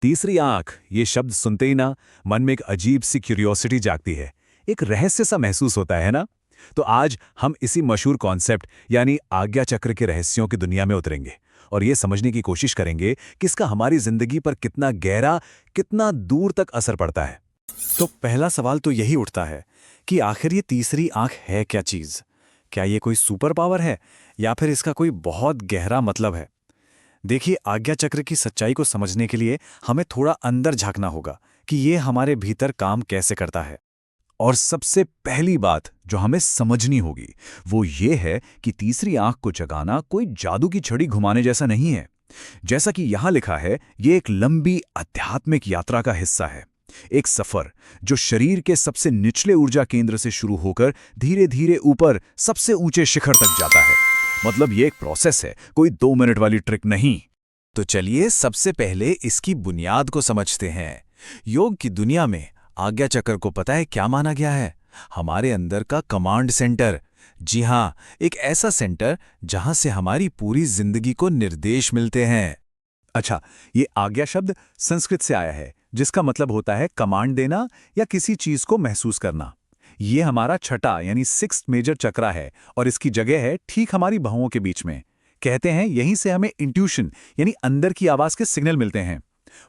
तीसरी आंख, ये शब्द सुनते ही ना मन में एक अजीब सी क्यूरियोसिटी जागती है। एक रहस्य सा महसूस होता है ना। तो आज हम इसी मशहूर कॉन्सेप्ट यानी आज्ञा चक्र के रहस्यों की दुनिया में उतरेंगे और ये समझने की कोशिश करेंगे कि इसका हमारी जिंदगी पर कितना गहरा, कितना दूर तक असर पड़ता है। तो पहला सवाल तो यही उठता है कि आखिर ये तीसरी आंख है क्या चीज? क्या ये कोई सुपर पावर है या फिर इसका कोई बहुत गहरा मतलब है? देखिए, आज्ञा चक्र की सच्चाई को समझने के लिए हमें थोड़ा अंदर झांकना होगा कि ये हमारे भीतर काम कैसे करता है। और सबसे पहली बात जो हमें समझनी होगी वो ये है कि तीसरी आंख को जगाना कोई जादू की छड़ी घुमाने जैसा नहीं है। जैसा कि यहां लिखा है, ये एक लंबी आध्यात्मिक यात्रा का हिस्सा है। एक सफर जो शरीर के सबसे निचले ऊर्जा केंद्र से शुरू होकर धीरे धीरे ऊपर सबसे ऊंचे शिखर तक जाता है। मतलब ये एक प्रोसेस है, कोई 2 मिनट वाली ट्रिक नहीं। तो चलिए सबसे पहले इसकी बुनियाद को समझते हैं। योग की दुनिया में आज्ञा चक्र को पता है क्या माना गया है? हमारे अंदर का कमांड सेंटर। जी हाँ, एक ऐसा सेंटर जहां से हमारी पूरी जिंदगी को निर्देश मिलते हैं। अच्छा, ये आज्ञा शब्द संस्कृत से आया है जिसका मतलब होता है कमांड देना या किसी चीज को महसूस करना। ये हमारा छठा यानी 6th मेजर चक्रा है और इसकी जगह है ठीक हमारी भौहों के बीच में। कहते हैं यहीं से हमें इंट्यूशन यानी अंदर की आवाज के सिग्नल मिलते हैं।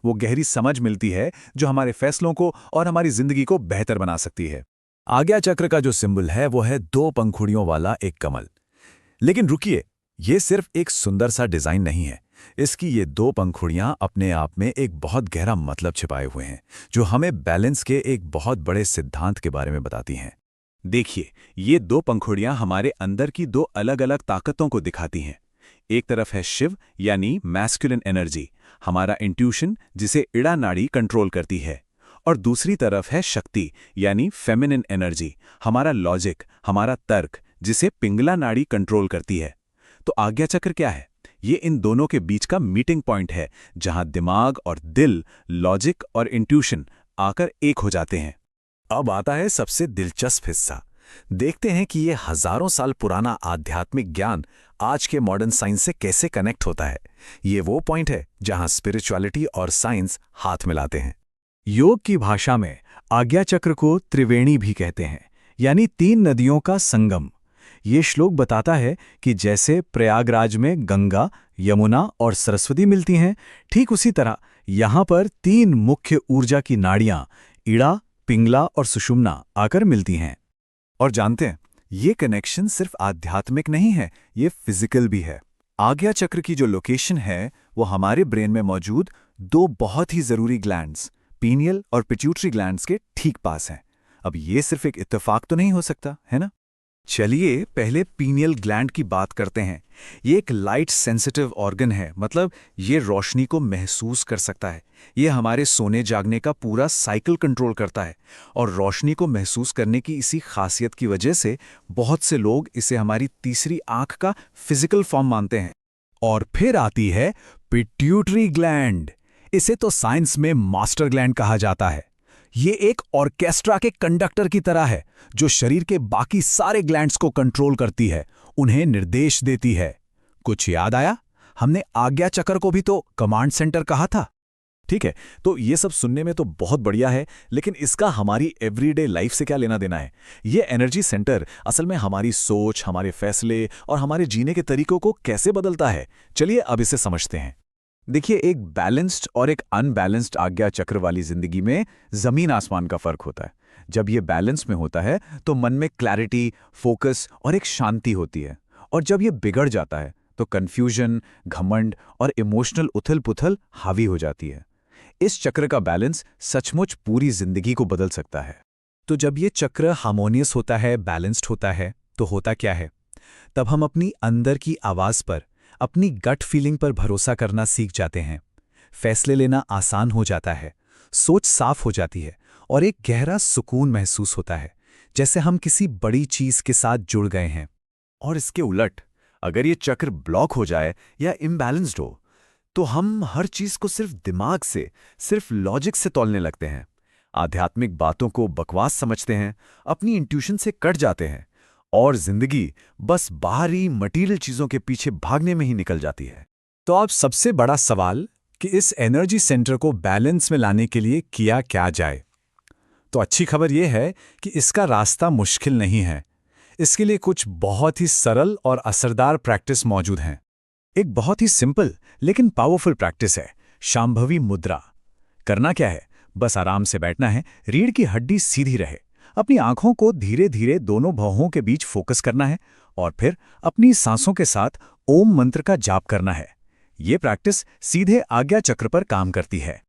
वो गहरी समझ मिलती है जो हमारे फैसलों को और हमारी जिंदगी को बेहतर बना सकती है। आज्ञा चक्र का जो सिंबल है वो है 2 पंखुड़ियों वाला एक कमल। लेकिन रुकिए, ये सिर्फ एक सुंदर सा डिजाइन नहीं है। इसकी ये 2 पंखुड़ियां अपने आप में एक बहुत गहरा मतलब छिपाए हुए हैं जो हमें बैलेंस के एक बहुत बड़े सिद्धांत के बारे में बताती हैं। देखिए, ये 2 पंखुड़ियां हमारे अंदर की 2 अलग-अलग ताकतों को दिखाती हैं। एक तरफ है शिव यानी मैस्कुलिन एनर्जी, हमारा इंट्यूशन जिसे इड़ा नाड़ी कंट्रोल करती है, और दूसरी तरफ है शक्ति यानी फेमिनिन एनर्जी, हमारा लॉजिक, हमारा तर्क जिसे पिंगला नाड़ी कंट्रोल करती है। तो आज्ञा चक्र क्या है? ये इन दोनों के बीच का मीटिंग पॉइंट है जहां दिमाग और दिल, लॉजिक और इंट्यूशन आकर एक हो जाते हैं। अब आता है सबसे दिलचस्प हिस्सा। देखते हैं कि ये हजारों साल पुराना आध्यात्मिक ज्ञान आज के मॉडर्न साइंस से कैसे कनेक्ट होता है। ये वो पॉइंट है जहां स्पिरिचुअलिटी और साइंस हाथ मिलाते हैं। योग की भाषा में आज्ञा चक्र को त्रिवेणी भी कहते हैं, यानी 3 नदियों का संगम। ये श्लोक बताता है कि जैसे प्रयागराज में गंगा, यमुना और सरस्वती मिलती हैं, ठीक उसी तरह यहाँ पर 3 मुख्य ऊर्जा की नाड़ियाँ इड़ा, पिंगला और सुषुम्ना आकर मिलती हैं। और जानते हैं, ये कनेक्शन सिर्फ आध्यात्मिक नहीं है, ये फिजिकल भी है। आज्ञा चक्र की जो लोकेशन है वो हमारे ब्रेन में मौजूद 2 बहुत ही जरूरी ग्लैंड्स, पीनियल और पिट्यूटरी ग्लैंड्स के ठीक पास हैं। अब ये सिर्फ एक इत्तेफाक तो नहीं हो सकता, है ना? चलिए पहले पीनियल ग्लैंड की बात करते हैं। ये एक लाइट सेंसिटिव ऑर्गन है, मतलब ये रोशनी को महसूस कर सकता है। ये हमारे सोने जागने का पूरा साइकिल कंट्रोल करता है और रोशनी को महसूस करने की इसी खासियत की वजह से बहुत से लोग इसे हमारी तीसरी आंख का फिजिकल फॉर्म मानते हैं। और फिर आती है पिट्यूटरी ग्लैंड। इसे तो साइंस में मास्टर ग्लैंड कहा जाता है। ये एक ऑर्केस्ट्रा के कंडक्टर की तरह है जो शरीर के बाकी सारे ग्लैंड्स को कंट्रोल करती है, उन्हें निर्देश देती है। कुछ याद आया? हमने आज्ञा चक्र को भी तो कमांड सेंटर कहा था। ठीक है, तो ये सब सुनने में तो बहुत बढ़िया है, लेकिन इसका हमारी एवरीडे लाइफ से क्या लेना देना है? ये एनर्जी सेंटर असल में हमारी सोच, हमारे फैसले और हमारे जीने के तरीकों को कैसे बदलता है? चलिए अब इसे समझते हैं। देखिए, एक बैलेंस्ड और एक अनबैलेंस्ड आज्ञा चक्र वाली जिंदगी में जमीन आसमान का फर्क होता है। जब ये बैलेंस में होता है तो मन में क्लैरिटी, फोकस और एक शांति होती है, और जब ये बिगड़ जाता है तो कंफ्यूजन, घमंड और इमोशनल उथल-पुथल हावी हो जाती है। इस चक्र का बैलेंस सचमुच पूरी जिंदगी को बदल सकता है। तो जब ये चक्र हार्मोनियस होता है, बैलेंस्ड होता है, तो होता क्या है? तब हम अपनी अंदर की आवाज पर, अपनी गट फीलिंग पर भरोसा करना सीख जाते हैं। फैसले लेना आसान हो जाता है, सोच साफ हो जाती है और एक गहरा सुकून महसूस होता है, जैसे हम किसी बड़ी चीज के साथ जुड़ गए हैं। और इसके उलट, अगर ये चक्र ब्लॉक हो जाए या इम्बैलेंस्ड हो, तो हम हर चीज को सिर्फ दिमाग से, सिर्फ लॉजिक से तौलने लगते हैं। आध्यात्मिक बातों को बकवास समझते हैं, अपनी इंट्यूशन से कट जाते हैं और जिंदगी बस बाहरी मटीरियल चीजों के पीछे भागने में ही निकल जाती है। तो अब सबसे बड़ा सवाल, कि इस एनर्जी सेंटर को बैलेंस में लाने के लिए किया क्या जाए। तो अच्छी खबर यह है कि इसका रास्ता मुश्किल नहीं है। इसके लिए कुछ बहुत ही सरल और असरदार प्रैक्टिस मौजूद हैं। एक बहुत ही सिंपल लेकिन पावरफुल प्रैक्टिस है शांभवी मुद्रा। करना क्या है, बस आराम से बैठना है, रीढ़ की हड्डी सीधी रहे, अपनी आंखों को धीरे धीरे दोनों भौहों के बीच फोकस करना है और फिर अपनी सांसों के साथ ओम मंत्र का जाप करना है। ये प्रैक्टिस सीधे आज्ञा चक्र पर काम करती है।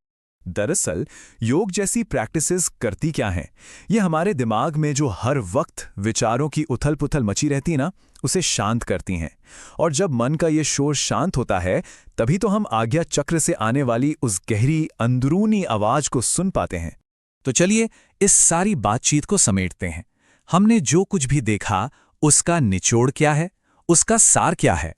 दरअसल योग जैसी प्रैक्टिसेस करती क्या हैं? ये हमारे दिमाग में जो हर वक्त विचारों की उथल-पुथल मची रहती है ना, उसे शांत करती हैं। और जब मन का ये शोर शांत होता है, तभी तो हम आज्ञा चक्र से आने वाली उस गहरी अंदरूनी आवाज को सुन पाते हैं। तो चलिए इस सारी बातचीत को समेटते हैं। हमने जो कुछ भी देखा, उसका निचोड़ क्या है, उसका सार क्या है?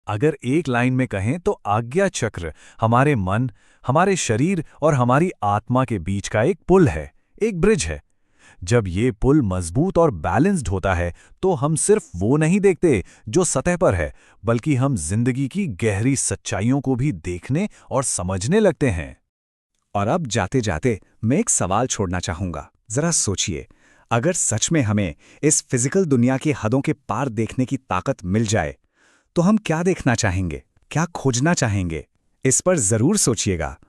अगर एक लाइन में कहें तो आज्ञा चक्र हमारे मन, हमारे शरीर और हमारी आत्मा के बीच का एक पुल है, एक ब्रिज है। जब ये पुल मजबूत और बैलेंस्ड होता है तो हम सिर्फ वो नहीं देखते जो सतह पर है, बल्कि हम जिंदगी की गहरी सच्चाइयों को भी देखने और समझने लगते हैं। और अब जाते जाते मैं एक सवाल छोड़ना चाहूंगा। जरा सोचिए, अगर सच में हमें इस फिजिकल दुनिया की हदों के पार देखने की ताकत मिल जाए तो हम क्या देखना चाहेंगे, क्या खोजना चाहेंगे? इस पर जरूर सोचिएगा।